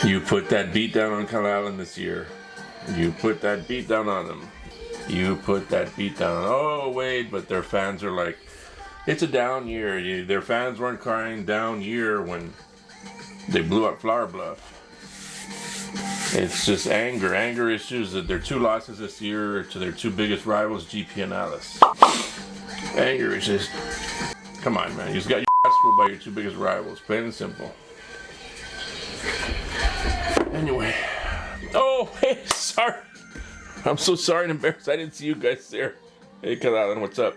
You put that beat down on Calallen this year. You put that beat down on them. You put that beat down. Oh, wait, but their fans are like, it's a down year. Their fans weren't crying down year when they blew up Flower Bluff. It's just anger issues. That their 2 losses this year to their 2 biggest rivals, GP and Alice. Anger issues. Come on, man. You just got your ass fooled by your 2 biggest rivals. Plain and simple. Anyway. Oh, hey, sorry. I'm so sorry and embarrassed. I didn't see you guys there. Hey, Calallen, what's up?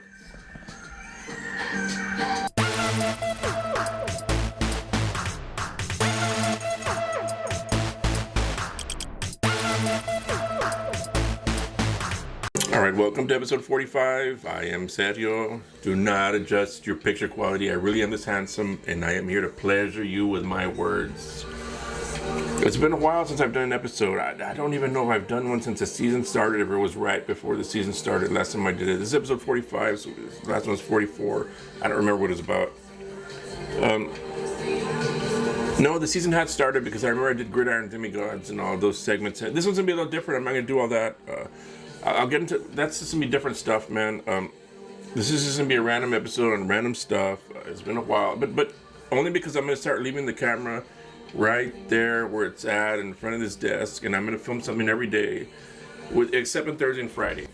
Alright, welcome to episode 45. I am Sergio. Do not adjust your picture quality. I really am this handsome, and I am here to pleasure you with my words. It's been a while since I've done an episode. I don't even know if I've done one since the season started, if it was right before the season started. Last time I did it. This is episode 45, so the last one was 44. I don't remember what it was about. No, the season had started because I remember I did Gridiron Demigods and all those segments. This one's going to be a little different. I'm not going to do all that. I'll get into... That's just going to be different stuff, man. This is just going to be a random episode on random stuff. It's been a while. But only because I'm going to start leaving the camera right there where it's at in front of this desk, and I'm going to film something every day, except on Thursday and Friday.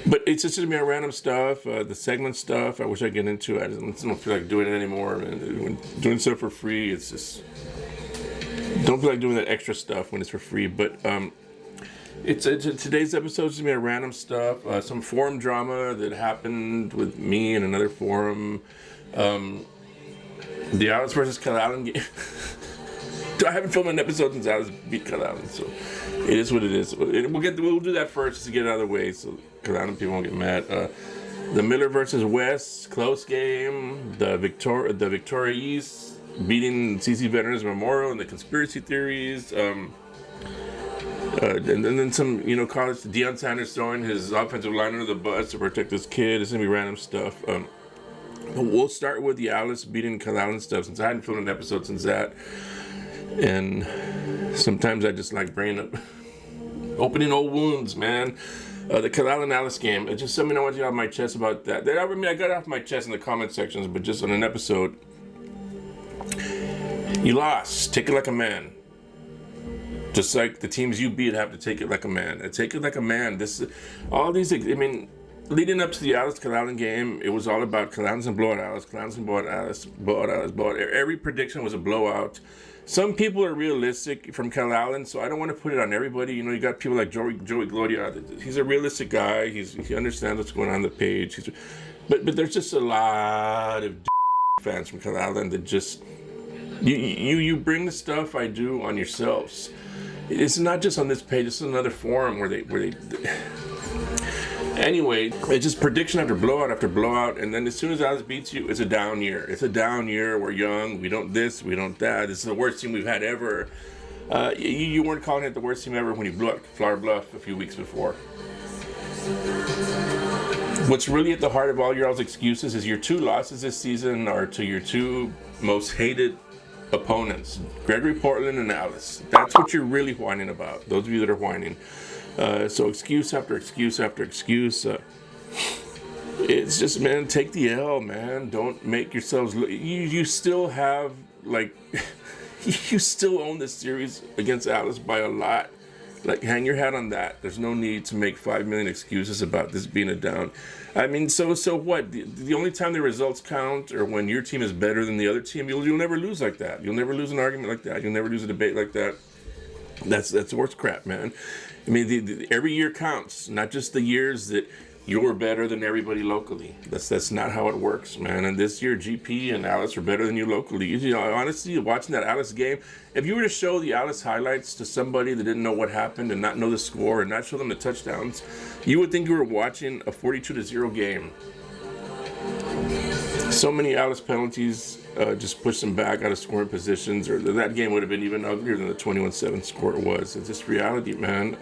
But it's just going to be a random stuff, the segment stuff. I wish I could get into it. I don't feel like doing it anymore. When doing stuff for free, it's just... Don't feel like doing that extra stuff when it's for free. But today's episode is going to be a random stuff. Some forum drama that happened with me and another forum. The Alice versus Calallen game. I haven't filmed an episode since Alice beat Calallen, so it is what it is. We'll do that first just to get it out of the way, so Calallen people won't get mad. The Miller versus West close game. The Victoria East beating CC Veterans Memorial and the conspiracy theories. And then some, college. Deion Sanders throwing his offensive line under the bus to protect this kid. It's gonna be random stuff. We'll start with the Alice beating Calallen stuff, since I hadn't filmed an episode since that. And sometimes I just like bringing up opening old wounds, man. The Calallen Alice game. It's just something I want to get off my chest about that. I got it off my chest in the comment sections, but just on an episode. You lost. Take it like a man. Just like the teams you beat have to take it like a man. Take it like a man. Leading up to the Alice Calallen game, it was all about Calallen's and blowout Alice, Calallen's and blowout Alice, blowout. Every prediction was a blowout. Some people are realistic from Calallen, so I don't want to put it on everybody. You got people like Joey Gloria. He's a realistic guy. He understands what's going on the page. But there's just a lot of fans from Calallen that just you bring the stuff I do on yourselves. It's not just on this page. It's another forum where they. Anyway, it's just prediction after blowout, and then as soon as Alice beats you, it's a down year. It's a down year. We're young. We don't this. We don't that. This is the worst team we've had ever. You weren't calling it the worst team ever when you blew up Flower Bluff a few weeks before. What's really at the heart of all your all's excuses is your 2 losses this season are to your 2 most hated opponents, Gregory Portland and Alice. That's what you're really whining about, those of you that are whining. So excuse after excuse after excuse. It's just, man, take the L, man. Don't make yourselves look. You still have, you still own this series against Alice by a lot. Hang your hat on that. There's no need to make 5 million excuses about this being a down. So what? The only time the results count are when your team is better than the other team. You'll never lose like that. You'll never lose an argument like that. You'll never lose a debate like that. That's horse crap, man. Every year counts, not just the years that you're better than everybody locally. That's not how it works, man. And this year, GP and Alice are better than you locally. Honestly, watching that Alice game, if you were to show the Alice highlights to somebody that didn't know what happened and not know the score and not show them the touchdowns, you would think you were watching a 42-0 game. So many Alice penalties just pushed them back out of scoring positions, or that game would have been even uglier than the 21-7 score it was. It's just reality, man.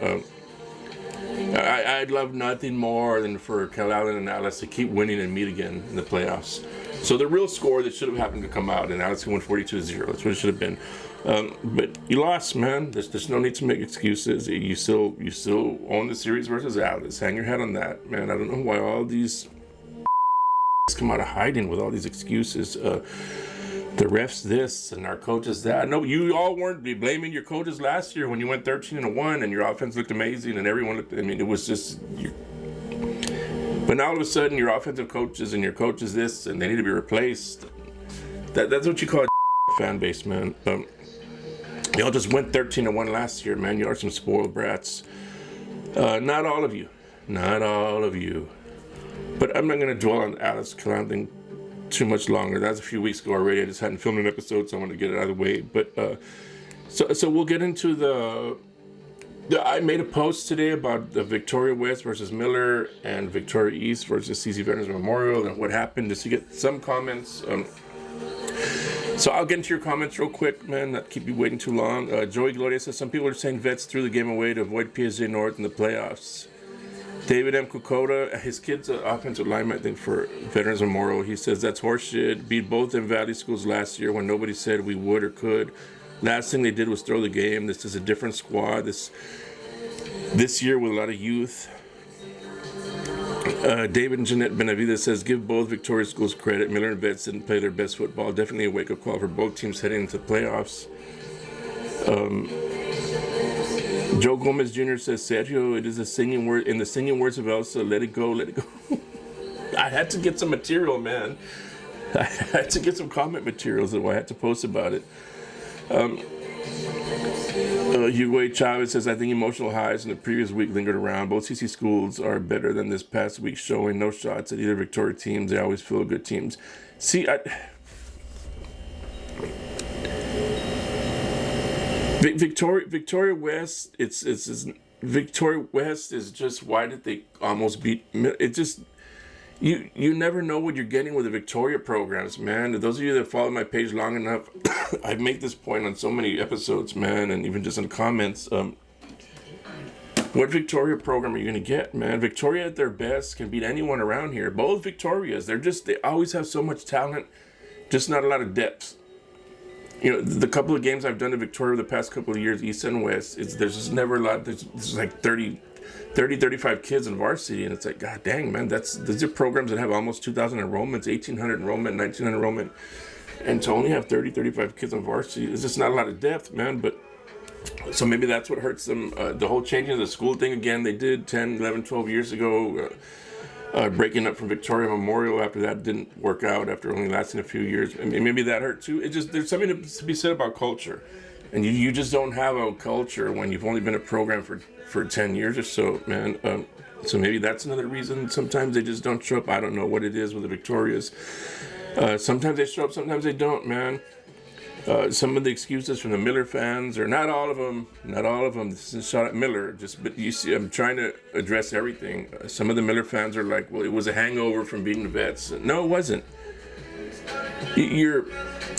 I'd love nothing more than for Calallen and Alice to keep winning and meet again in the playoffs. So the real score that should have happened to come out, and Alice won 42-0. That's what it should have been. But you lost, man. There's no need to make excuses. You still own the series versus Alice. Hang your head on that, man. I don't know why all these come out of hiding with all these excuses. The refs this and our coaches that. No, you all weren't blaming your coaches last year when you went 13-1 and your offense looked amazing and everyone looked. I mean, it was just. But now all of a sudden, your offensive coaches and your coaches this, and they need to be replaced. That's what you call a fan base, man. Y'all just went 13-1 last year, man. You are some spoiled brats. Not all of you. Not all of you. But I'm not going to dwell on Alice Calallen thing too much longer. That was a few weeks ago already. I just hadn't filmed an episode, so I wanted to get it out of the way. But so we'll get into the I made a post today about the Victoria West versus Miller and Victoria East versus CC Veterans Memorial and what happened. Just to get some comments. So I'll get into your comments real quick, man. Not keep you waiting too long. Joey Gloria says some people are saying Vets threw the game away to avoid PSJ North in the playoffs. David M. Kukota, his kid's an offensive lineman, I think, for Veterans Memorial. He says that's horseshit. Beat both them Valley schools last year when nobody said we would or could. Last thing they did was throw the game. This is a different squad. This year with a lot of youth. David and Jeanette Benavides says, give both Victoria schools credit. Miller and Vets didn't play their best football. Definitely a wake-up call for both teams heading into the playoffs. Joe Gomez Jr. says, Sergio, it is a singing word. In the singing words of Elsa, let it go, let it go. I had to get some material, man. I had to get some comment materials, so I had to post about it. Hugo Chavez says, I think emotional highs in the previous week lingered around. Both CC schools are better than this past week, showing no shots at either Victoria teams. They always feel good teams. See, Victoria West, it's Victoria West is just, why did they almost beat? It just, you never know what you're getting with the Victoria programs, man. Those of you that follow my page long enough, I've made this point on so many episodes, man, and even just in the comments. What Victoria program are you going to get, man? Victoria at their best can beat anyone around here. Both Victorias, they always have so much talent, just not a lot of depth. You know, the couple of games I've done in Victoria the past couple of years, East and West, there's just never a lot. There's like 35 kids in varsity, and it's like, God dang, man, these are programs that have almost 2,000 enrollments, 1,800 enrollment, 1,900 enrollment, and to only have 35 kids in varsity, it's just not a lot of depth, man. But so maybe that's what hurts them. The whole changing of the school thing again, they did 10, 11, 12 years ago. Breaking up from Victoria Memorial after that didn't work out, after only lasting a few years. I mean, maybe that hurt too. There's something to be said about culture. And you just don't have a culture when you've only been a program for 10 years or so, man. So maybe that's another reason. Sometimes they just don't show up. I don't know what it is with the Victorias. Sometimes they show up, sometimes they don't, man. Some of the excuses from the Miller fans, or not all of them, this is a shot at Miller, but you see, I'm trying to address everything. Some of the Miller fans are like, well, it was a hangover from beating the Vets. No, it wasn't.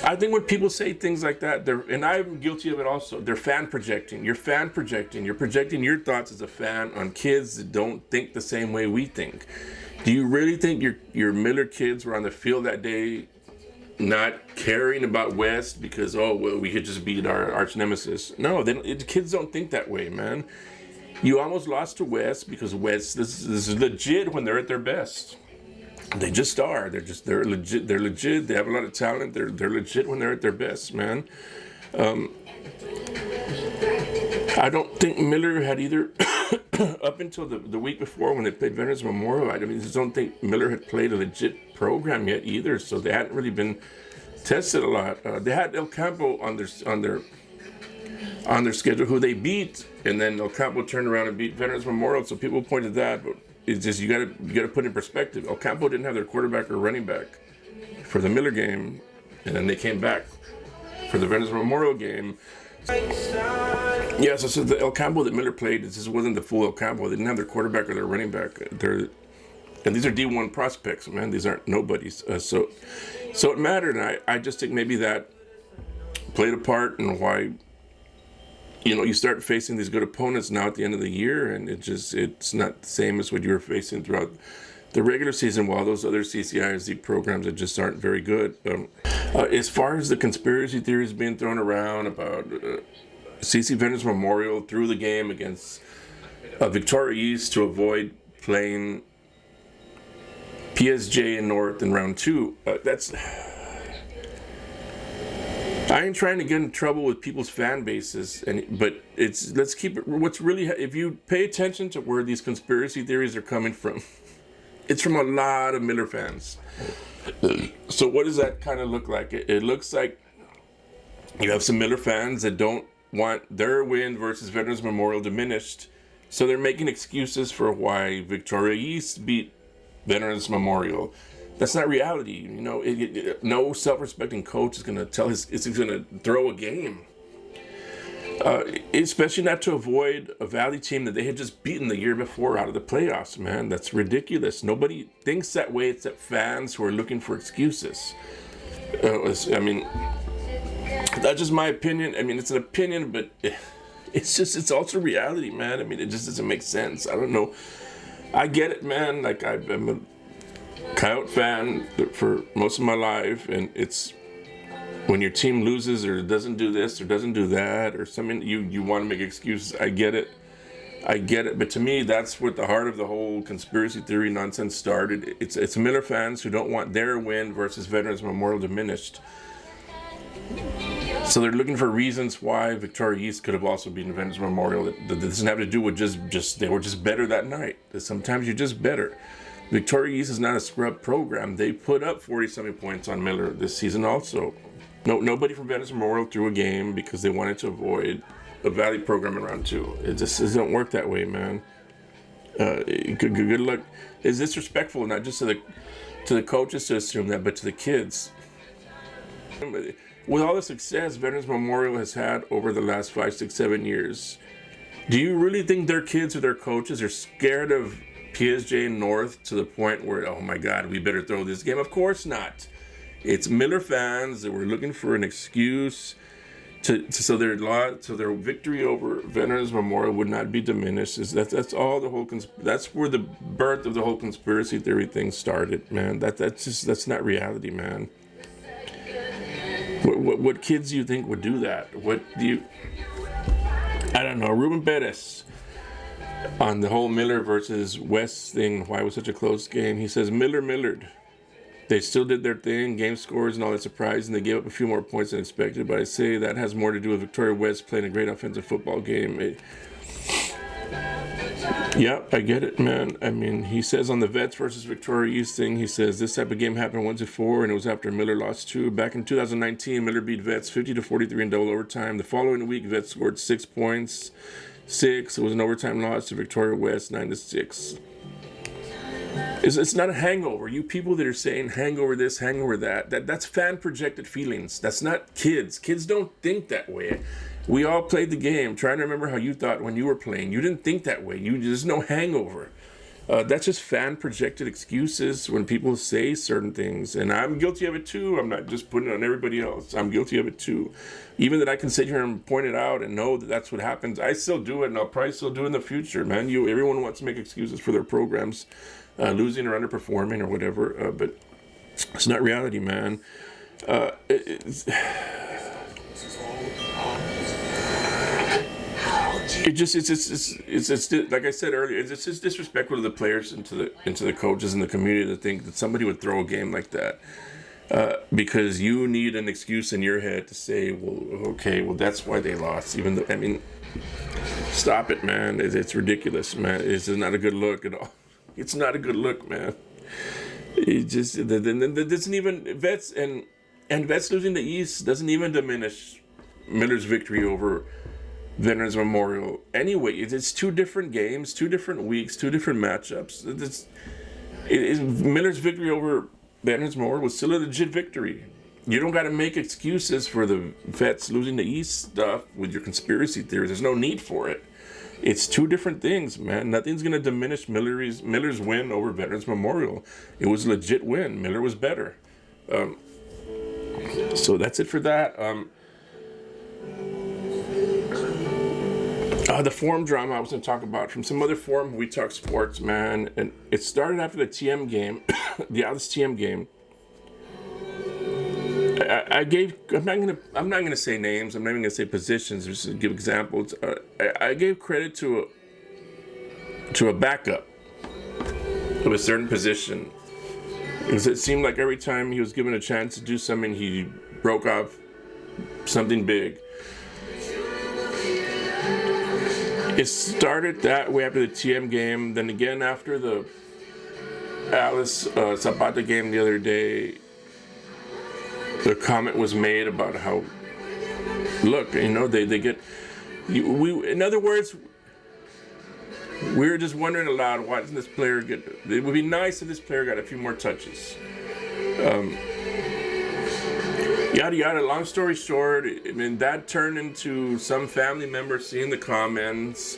I think when people say things like that, and I'm guilty of it also, they're fan projecting. You're fan projecting. You're projecting your thoughts as a fan on kids that don't think the same way we think. Do you really think your Miller kids were on the field that day not caring about West because, oh, well, we could just beat our arch nemesis? No, the kids don't think that way, man. You almost lost to West because West, this is legit when they're at their best. They just are. They're legit. They're legit. They have a lot of talent. They're legit when they're at their best, man. I don't think Miller had either up until the week before when they played Veterans Memorial. I just don't think Miller had played a legit program yet either. So they hadn't really been tested a lot. They had El Campo on their schedule, who they beat, and then El Campo turned around and beat Veterans Memorial. So people pointed that, but it's just you gotta put in perspective. El Campo didn't have their quarterback or running back for the Miller game, and then they came back for the Veterans Memorial game. Yeah, so the El Campo that Miller played, this wasn't the full El Campo. They didn't have their quarterback or their running back. And these are D1 prospects, man. These aren't nobodies. So it mattered, and I just think maybe that played a part in why, you start facing these good opponents now at the end of the year, and it's not the same as what you were facing throughout the regular season, while those other CCISD programs that just aren't very good. As far as the conspiracy theories being thrown around about CC Veterans Memorial threw the game against Victoria East to avoid playing PSJ and North in round 2, that's... I ain't trying to get in trouble with people's fan bases, but let's keep it. What's really, if you pay attention to where these conspiracy theories are coming from, it's from a lot of Miller fans. So what does that kind of look like? It looks like you have some Miller fans that don't want their win versus Veterans Memorial diminished, so they're making excuses for why Victoria East beat Veterans Memorial. That's not reality. You know, no self-respecting coach is going to tell he's going to throw a game. Especially not to avoid a Valley team that they had just beaten the year before out of the playoffs, man. That's ridiculous. Nobody thinks that way except fans who are looking for excuses. I mean, that's just my opinion. I mean, it's an opinion, but it's also reality, man. I mean, it just doesn't make sense. I don't know. I get it, man. Like, I'm a Coyote fan for most of my life, and it's when your team loses or doesn't do this or doesn't do that or something, you want to make excuses. I get it, but to me, that's what the heart of the whole conspiracy theory nonsense started. It's Miller fans who don't want their win versus Veterans Memorial diminished, so they're looking for reasons why Victoria East could have also beaten Veterans Memorial. That doesn't have to do with just they were just better that night. Sometimes you're just better. Victoria East is not a scrub program. They put up 40-something points on Miller this season also. Nobody from Veterans Memorial threw a game because they wanted to avoid a Valley program in round 2. It just doesn't work that way, man. Good luck. It's disrespectful, not just to the coaches to assume that, but to the kids. With all the success Veterans Memorial has had over the last 5, 6, 7 years, do you really think their kids or their coaches are scared of PSJ North to the point where, oh my God, we better throw this game? Of course not. It's Miller fans that were looking for an excuse so their victory over Veterans Memorial would not be diminished. That's all the whole that's where the birth of the whole conspiracy theory thing started, man. That's not reality, man. What kids do you think would do that? I don't know. Ruben Bettis, on the whole Miller versus West thing, why it was such a close game, he says Millard. They still did their thing, game scores and all that surprise, and they gave up a few more points than expected, but I say that has more to do with Victoria West playing a great offensive football game. Yeah, I get it, man. I mean, he says on the Vets versus Victoria East thing, he says this type of game happened once before, and it was after Miller lost 2. Back in 2019, Miller beat Vets 50-43 in double overtime. The following week, Vets scored 6 points. 6. It was an overtime loss to Victoria West, 9-6. It's not a hangover. You people that are saying hangover this, hangover that's fan projected feelings. That's not kids. Kids don't think that way. We all played the game, trying to remember how you thought when you were playing. You didn't think that way. There's no hangover. That's just fan projected excuses when people say certain things. And I'm guilty of it too. I'm not just putting it on everybody else. I'm guilty of it too. Even that I can sit here and point it out and know that that's what happens. I still do it, and I'll probably still do it in the future, man. Everyone wants to make excuses for their programs, losing or underperforming or whatever. But it's not reality, man. It's like I said earlier, it's just disrespectful to the players and to the coaches and the community to think that somebody would throw a game like that because you need an excuse in your head to say, well, that's why they lost. Even though, I mean, stop it, man. It's ridiculous, man. It's just not a good look at all. It's not a good look, man. It just doesn't even Vets and Vets losing the East doesn't even diminish Miller's victory over Veterans Memorial. Anyway, it's 2 different games, 2 different weeks, 2 different matchups. Miller's victory over Veterans Memorial was still a legit victory. You don't got to make excuses for the Vets losing the East stuff with your conspiracy theories. There's no need for it. It's 2 different things, man. Nothing's going to diminish Miller's win over Veterans Memorial. It was a legit win. Miller was better. So that's it for that. The forum drama I was going to talk about from some other forum. We talk sports, man, and it started after the TM game, the Alice TM game. I'm not gonna say names. I'm not even gonna say positions. Just to give examples. I gave credit to a backup of a certain position because it seemed like every time he was given a chance to do something, he broke off something big. It started that way after the TM game. Then again after the Alice Zapata game the other day. The comment was made about how, look, they get, in other words, we were just wondering aloud, why doesn't this player get, it would be nice if this player got a few more touches. Yada yada, long story short, I mean, that turned into some family member seeing the comments,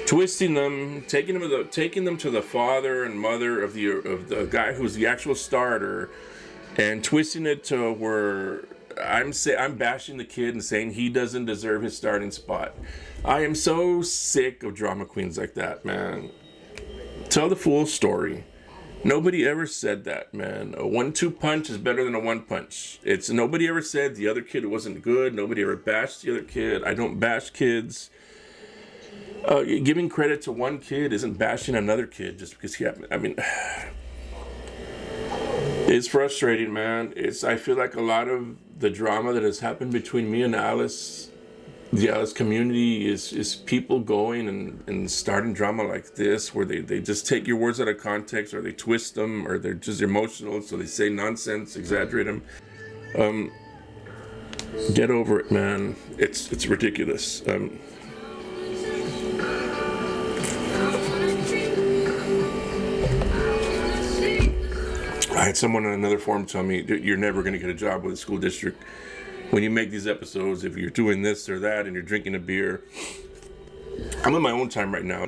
twisting them, taking them to the father and mother of the guy who's the actual starter, and twisting it to where I'm bashing the kid and saying he doesn't deserve his starting spot. I am so sick of drama queens like that, man. Tell the full story. Nobody ever said that, man. A 1-2 punch is better than a 1 punch. Nobody ever said the other kid wasn't good. Nobody ever bashed the other kid. I don't bash kids. Giving credit to one kid isn't bashing another kid just because he happened. I mean, it's frustrating, man. I feel like a lot of the drama that has happened between me and Alice, the Alice community, is people going and starting drama like this, where they just take your words out of context, or they twist them, or they're just emotional, so they say nonsense, exaggerate them. Get over it, man. It's ridiculous. I had someone on another forum tell me that you're never going to get a job with a school district when you make these episodes, if you're doing this or that and you're drinking a beer. I'm on my own time right now.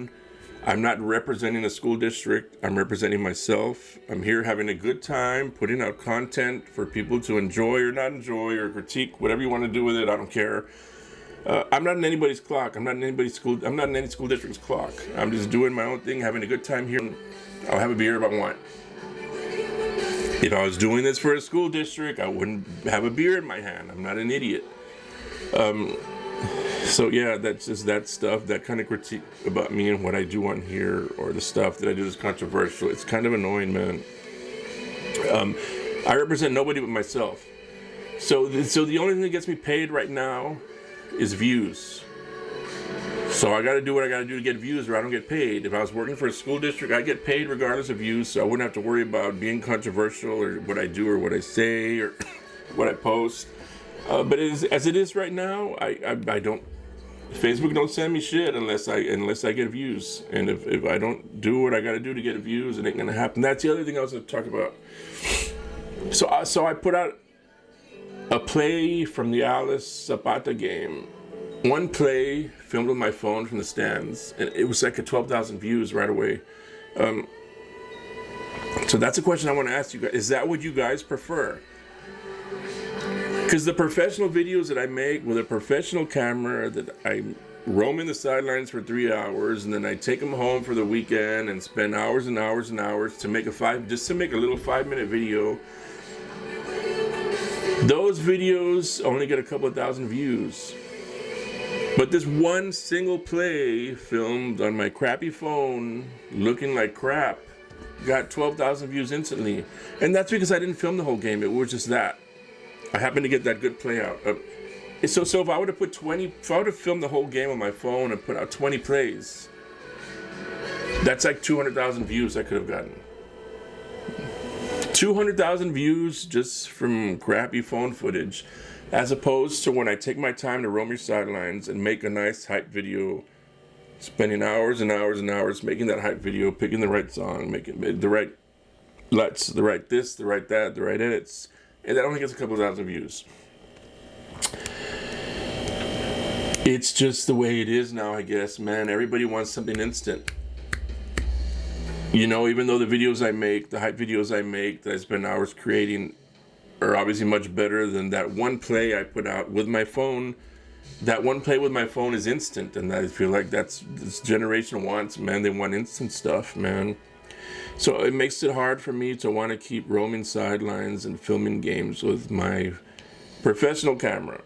I'm not representing a school district. I'm representing myself. I'm here having a good time, putting out content for people to enjoy or not enjoy or critique, whatever you want to do with it. I don't care. I'm not in anybody's clock. I'm not in any school district's clock. I'm just doing my own thing, having a good time here. I'll have a beer if I want. If I was doing this for a school district, I wouldn't have a beer in my hand. I'm not an idiot. So yeah, that's just that stuff, that kind of critique about me and what I do on here, or the stuff that I do is controversial. It's kind of annoying, man. I represent nobody but myself. So the only thing that gets me paid right now is views. So I got to do what I got to do to get views, or I don't get paid. If I was working for a school district, I get paid regardless of views, so I wouldn't have to worry about being controversial, or what I do, or what I say, or what I post. But as it is right now, I don't. Facebook don't send me shit unless I get views, and if I don't do what I got to do to get views, it ain't gonna happen. That's the other thing I was gonna talk about. So I put out a play from the Alice Zapata game. One play filmed with my phone from the stands, and it was like 12,000 views right away. So that's a question I want to ask you guys. Is that what you guys prefer? Because the professional videos that I make with a professional camera, that I roam in the sidelines for 3 hours, and then I take them home for the weekend and spend hours and hours and hours to make a little 5-minute video. Those videos only get a couple of thousand views. But this one single play filmed on my crappy phone, looking like crap, got 12,000 views instantly. And that's because I didn't film the whole game. It was just that. I happened to get that good play out. So if I would have filmed the whole game on my phone and put out 20 plays, that's like 200,000 views I could have gotten. 200,000 views just from crappy phone footage, as opposed to when I take my time to roam your sidelines and make a nice hype video, spending hours and hours and hours making that hype video, picking the right song, making the right LUTs, the right this, the right that, the right edits, and that only gets a couple of thousand views. It's just the way it is now, I guess, man. Everybody wants something instant. Even though the videos I make, the hype videos I make, that I spend hours creating, are obviously much better than that one play I put out with my phone that one play with my phone is instant, and I feel like that's this generation wants, man. They want instant stuff, man. So it makes it hard for me to want to keep roaming sidelines and filming games with my professional camera.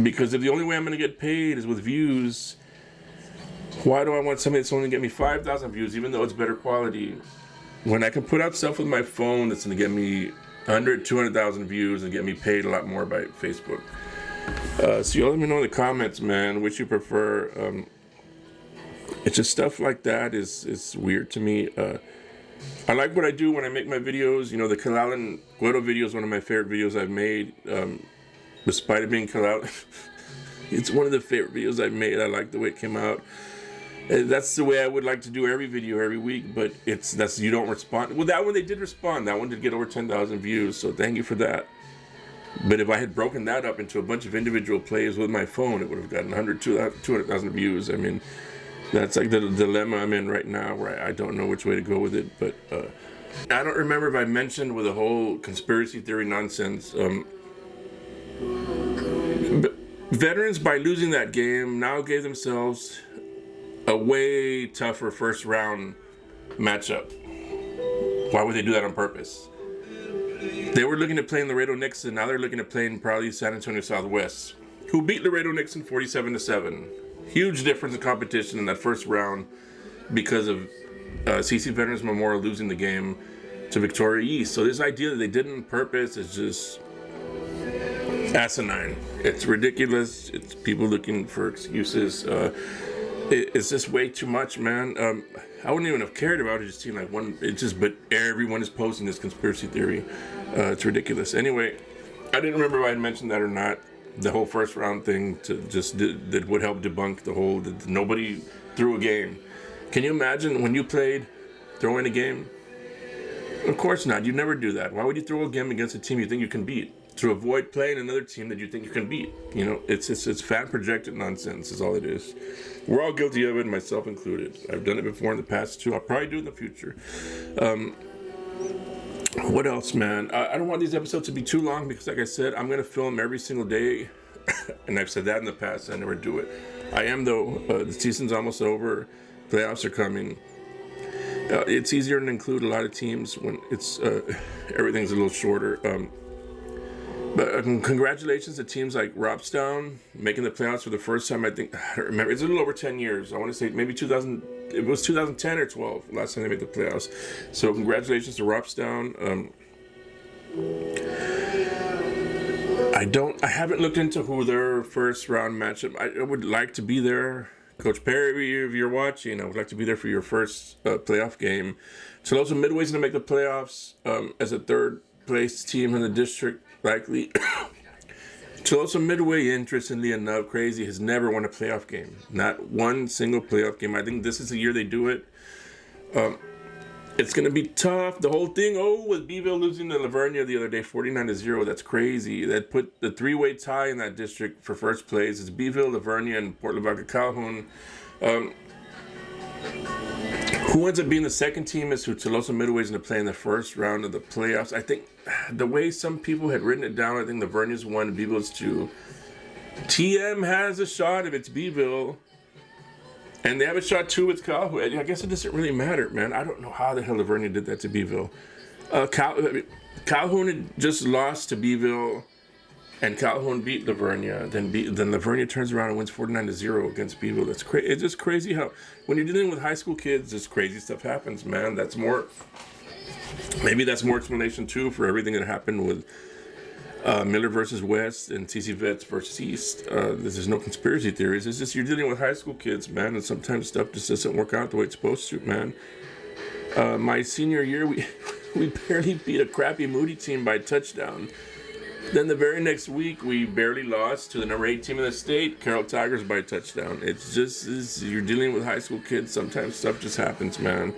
Because if the only way I'm going to get paid is with views, why do I want something that's only going to get me 5,000 views, even though it's better quality, when I can put out stuff with my phone that's going to get me 100, 200,000 views and get me paid a lot more by Facebook? So you let me know in the comments, man, which you prefer. It's just stuff like that is weird to me. I like what I do when I make my videos. You know, the Calallen Guido video is one of my favorite videos I've made. Despite it being Calallen, it's one of the favorite videos I've made. I like the way it came out. That's the way I would like to do every video every week, but that's you don't respond. Well, that one they did respond. That one did get over 10,000 views, so thank you for that. But if I had broken that up into a bunch of individual plays with my phone, it would have gotten 100, 200,000 views. I mean, that's like the dilemma I'm in right now, where I don't know which way to go with it. But I don't remember if I mentioned with the whole conspiracy theory nonsense. Veterans, by losing that game, now gave themselves a way tougher first round matchup. Why would they do that on purpose? They were looking at playing Laredo Nixon. Now they're looking at playing probably San Antonio Southwest, who beat Laredo Nixon 47-7. Huge difference in competition in that first round because of CC Veterans Memorial losing the game to Victoria East. So this idea that they did it on purpose is just asinine. It's ridiculous. It's people looking for excuses. It's just way too much, man. I wouldn't even have cared about it. Just seemed like one. It just, but everyone is posting this conspiracy theory. It's ridiculous. Anyway, I didn't remember if I had mentioned that or not. The whole first round thing that would help debunk the whole that nobody threw a game. Can you imagine when you played throwing a game? Of course not. You'd never do that. Why would you throw a game against a team you think you can beat? To avoid playing another team that you think you can beat. You know, it's fan projected nonsense is all it is. We're all guilty of it, myself included. I've done it before in the past too. I'll probably do it in the future. What else, man? I don't want these episodes to be too long because, like I said, I'm going to film every single day. And I've said that in the past. I never do it. I am, though. The season's almost over. Playoffs are coming. It's easier to include a lot of teams when it's everything's a little shorter. But congratulations to teams like Robstown making the playoffs for the first time. I think, I don't remember, it's a little over 10 years. I want to say maybe 2000. It was 2010 or 12 last time they made the playoffs. So congratulations to Robstown. I haven't looked into who their first round matchup. I would like to be there. Coach Perry, if you're watching, I would like to be there for your first playoff game. Tolosa Midway's going to make the playoffs as a third place team in the district, likely. Tolosa Midway, interestingly enough, crazy, has never won a playoff game. Not one single playoff game. I think this is the year they do it. It's going to be tough. The whole thing, with Beeville losing to Lavernia the other day, 49-0, that's crazy. That put the three-way tie in that district for first place. It's Beeville, Lavernia, and Port Lavaca Calhoun. Who ends up being the second team is who Tolosa Midway is going to play in the first round of the playoffs. I think the way some people had written it down, I think Lavernia's 1 and Beeville's 2. TM has a shot if it's Beeville. And they have a shot too with Calhoun. I guess it doesn't really matter, man. I don't know how the hell Lavernia did that to Beeville. Calhoun had just lost to Beeville, and Calhoun beat Lavernia. Then Lavernia turns around and wins 49-0 against Beeville. That's crazy. It's just crazy how when you're dealing with high school kids, this crazy stuff happens, man. Maybe that's more explanation too for everything that happened with Miller versus West and TC Vets versus East. There's no conspiracy theories. It's just you're dealing with high school kids, man, and sometimes stuff just doesn't work out the way it's supposed to, man. My senior year, we barely beat a crappy Moody team by a touchdown. Then the very next week, we barely lost to the number 8 team in the state, Carroll Tigers, by a touchdown. It's just you're dealing with high school kids. Sometimes stuff just happens, man.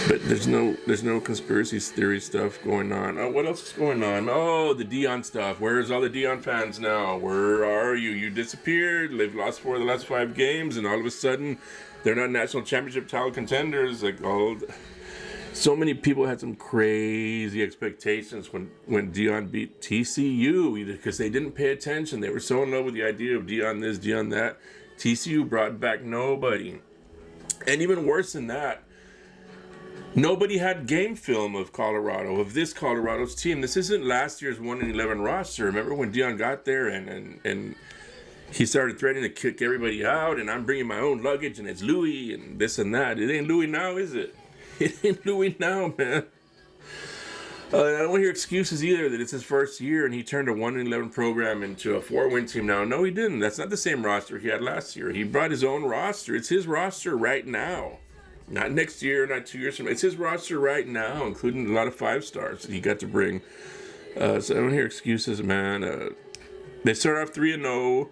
But there's no conspiracy theory stuff going on. What else is going on? The Deion stuff. Where's all the Deion fans now? Where are you? You disappeared. They've lost 4 of the last 5 games, and all of a sudden, they're not national championship title contenders. So many people had some crazy expectations when Deion beat TCU because they didn't pay attention. They were so in love with the idea of Deion this, Deion that. TCU brought back nobody. And even worse than that, nobody had game film of Colorado, of this Colorado's team. This isn't last year's 1-11 roster. Remember when Deion got there and he started threatening to kick everybody out, and I'm bringing my own luggage, and it's Louis, and this and that. It ain't Louis now, is it? It ain't Louis now, man. I don't want to hear excuses either that it's his first year and he turned a 1-11 program into a 4-win team now. No, he didn't. That's not the same roster he had last year. He brought his own roster. It's his roster right now. Not next year, not 2 years from now. It's his roster right now, including a lot of 5 stars that he got to bring. So I don't hear excuses, man. They start off 3-0.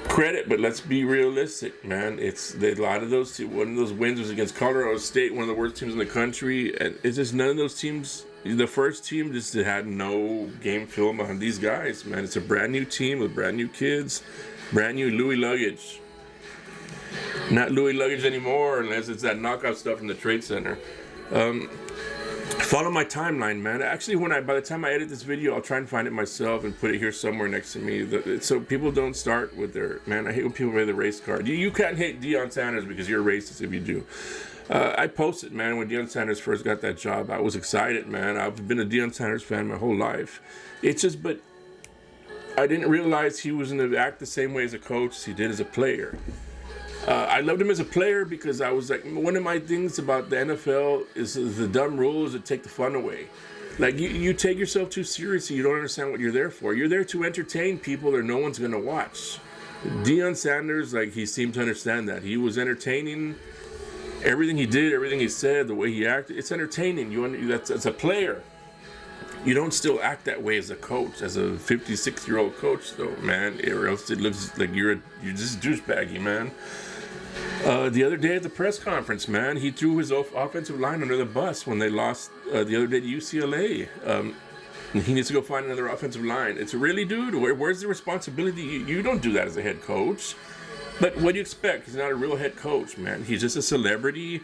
Credit, but let's be realistic, man. It's a lot of those. One of those wins was against Colorado State, one of the worst teams in the country, and it's just none of those teams. The first team just had no game film on these guys, man. It's a brand new team with brand new kids, brand new Louis luggage. Not Louis luggage anymore, unless it's that knockout stuff from the Trade Center. Follow my timeline, man. Actually, by the time I edit this video, I'll try and find it myself and put it here somewhere next to me. So people don't start with their, man, I hate when people play the race card. You can't hate Deion Sanders because you're racist if you do. I posted, man, when Deion Sanders first got that job, I was excited, man. I've been a Deion Sanders fan my whole life. It's just, but I didn't realize he was going to act the same way as a coach as he did as a player. I loved him as a player because I was like, one of my things about the NFL is the dumb rules that take the fun away. Like, you take yourself too seriously, you don't understand what you're there for. You're there to entertain people that no one's going to watch. Deion Sanders, like, he seemed to understand that. He was entertaining. Everything he did, everything he said, the way he acted, it's entertaining. That's as a player. You don't still act that way as a coach, as a 56-year-old coach, though, man. Or else it looks like you're just douchebaggy, man. The other day at the press conference, man, he threw his offensive line under the bus when they lost the other day to UCLA. He needs to go find another offensive line. It's really, dude, where's the responsibility? You don't do that as a head coach. But what do you expect? He's not a real head coach, man. He's just a celebrity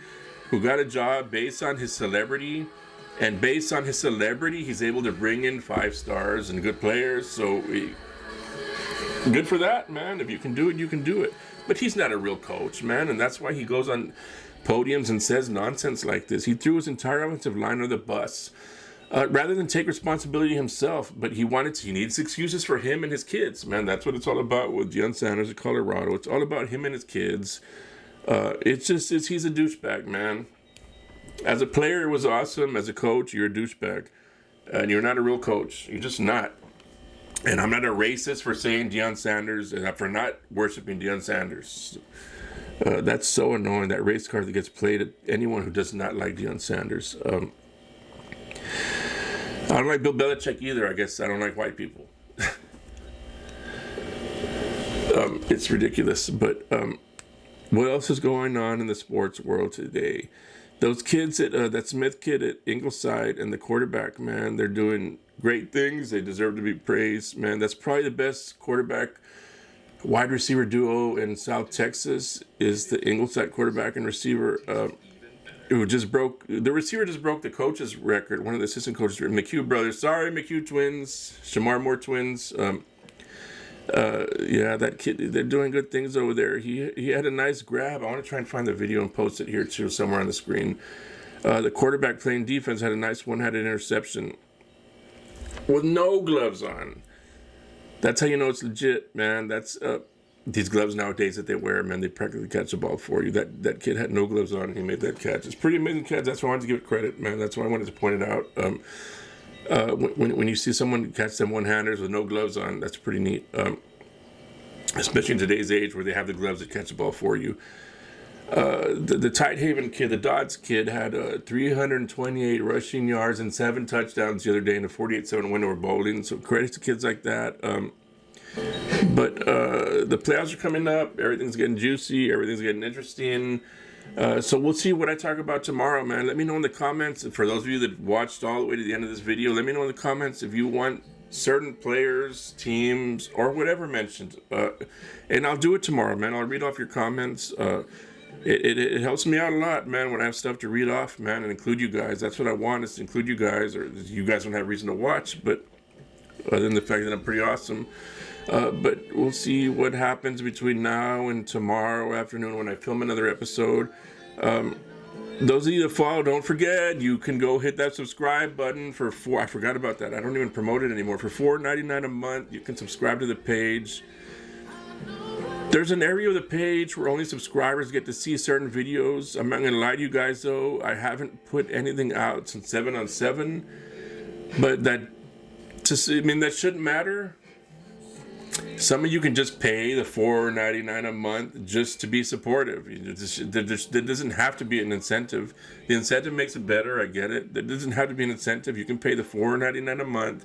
who got a job based on his celebrity. And based on his celebrity, he's able to bring in 5 stars and good players. So good for that, man. If you can do it, you can do it. But he's not a real coach, man. And that's why he goes on podiums and says nonsense like this. He threw his entire offensive line under the bus rather than take responsibility himself. But he needs excuses for him and his kids, man. That's what it's all about with Deion Sanders of Colorado. It's all about him and his kids. He's a douchebag, man. As a player, it was awesome. As a coach, you're a douchebag. And you're not a real coach. You're just not. And I'm not a racist for saying Deion Sanders, and for not worshiping Deion Sanders. That's so annoying, that race card that gets played at anyone who does not like Deion Sanders. I don't like Bill Belichick either. I guess I don't like white people. It's ridiculous. But what else is going on in the sports world today? Those kids, that Smith kid at Ingleside and the quarterback, man, they're doing great things. They deserve to be praised, man. That's probably the best quarterback wide receiver duo in South Texas is the Ingleside quarterback and receiver the receiver just broke the coach's record, one of the assistant coaches, McHugh brothers. Sorry, McHugh twins, Shamar Moore twins. Yeah, that kid, they're doing good things over there. He had a nice grab. I want to try and find the video and post it here too, somewhere on the screen. The quarterback playing defense had a nice one, had an interception with no gloves on. That's how you know it's legit, man. That's these gloves nowadays that they wear, man, they practically catch the ball for you. That kid had no gloves on and he made that catch. It's pretty amazing catch. That's why I wanted to give it credit, man. That's why I wanted to point it out. When you see someone catch them one-handers with no gloves on, that's pretty neat. Especially in today's age where they have the gloves that catch the ball for you. The Tidehaven kid, the Dodds kid, had 328 rushing yards and 7 touchdowns the other day in a 48-7 win over Bowling. So credit to kids like that. But the playoffs are coming up. Everything's getting juicy. Everything's getting interesting. So we'll see what I talk about tomorrow, man. Let me know in the comments. For those of you that watched all the way to the end of this video, let me know in the comments if you want certain players, teams, or whatever mentioned. And I'll do it tomorrow, man. I'll read off your comments. it helps me out a lot, man, when I have stuff to read off, man, and include you guys. That's what I want, is to include you guys, or you guys don't have reason to watch, but other than the fact that I'm pretty awesome. But we'll see what happens between now and tomorrow afternoon when I film another episode. Those of you that follow, don't forget, you can go hit that subscribe button for I forgot about that. I don't even promote it anymore. For $4.99 a month, you can subscribe to the page. There's an area of the page where only subscribers get to see certain videos. I'm not going to lie to you guys, though. I haven't put anything out since 7 on 7. But that shouldn't matter. Some of you can just pay the $4.99 a month just to be supportive. There doesn't have to be an incentive. The incentive makes it better, I get it. There doesn't have to be an incentive. You can pay the $4.99 a month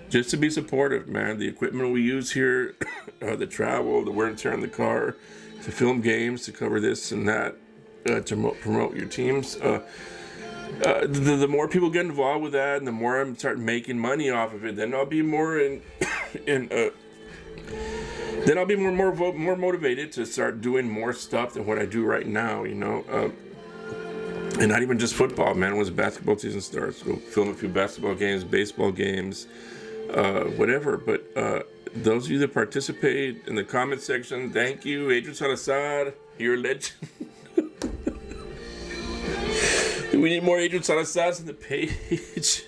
just to be supportive, man. The equipment we use here, the travel, the wear and tear on the car, to film games, to cover this and that, to promote your teams. The more people get involved with that, and the more I'm start making money off of it, then I'll be more then I'll be more motivated to start doing more stuff than what I do right now, you know. And not even just football, man. Once basketball season starts, we'll film a few basketball games, baseball games, whatever. But those of you that participate in the comment section, thank you. Adrian Salazar, you're a legend. We need more Adrian Salazars on the page.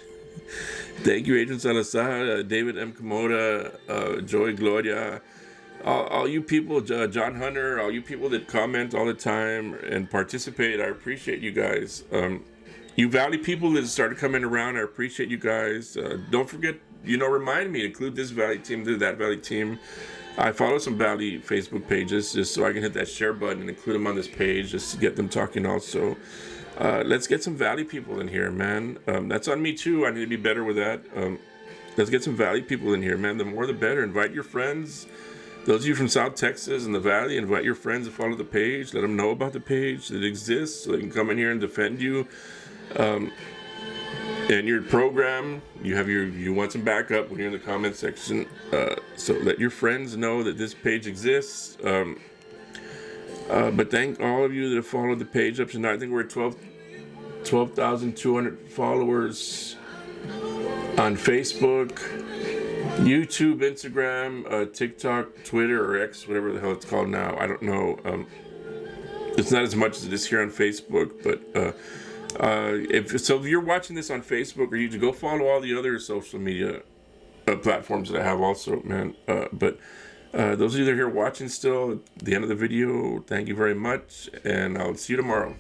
Thank you, Adrian Salazar, David M. Komoda, Joey Gloria, all you people, John Hunter, all you people that comment all the time and participate. I appreciate you guys. You Valley people that started coming around, I appreciate you guys. Don't forget, remind me to include this Valley team, that Valley team. I follow some Valley Facebook pages just so I can hit that share button and include them on this page just to get them talking also. Let's get some Valley people in here, man. That's on me too. I need to be better with that. Let's get some Valley people in here, man. The more the better. Invite your friends. Those of you from South Texas and the Valley, invite your friends to follow the page. Let them know about the page that exists so they can come in here and defend you. And your program, you want some backup when you're in the comment section. So let your friends know that this page exists. But thank all of you that have followed the page up to now. I think we're at 12,200 followers on Facebook, YouTube, Instagram, TikTok, Twitter, or X, whatever the hell it's called now. I don't know. It's not as much as it is here on Facebook, but if you're watching this on Facebook or YouTube, go follow all the other social media platforms that I have also, man. But those of you that are here watching still at the end of the video, thank you very much, and I'll see you tomorrow.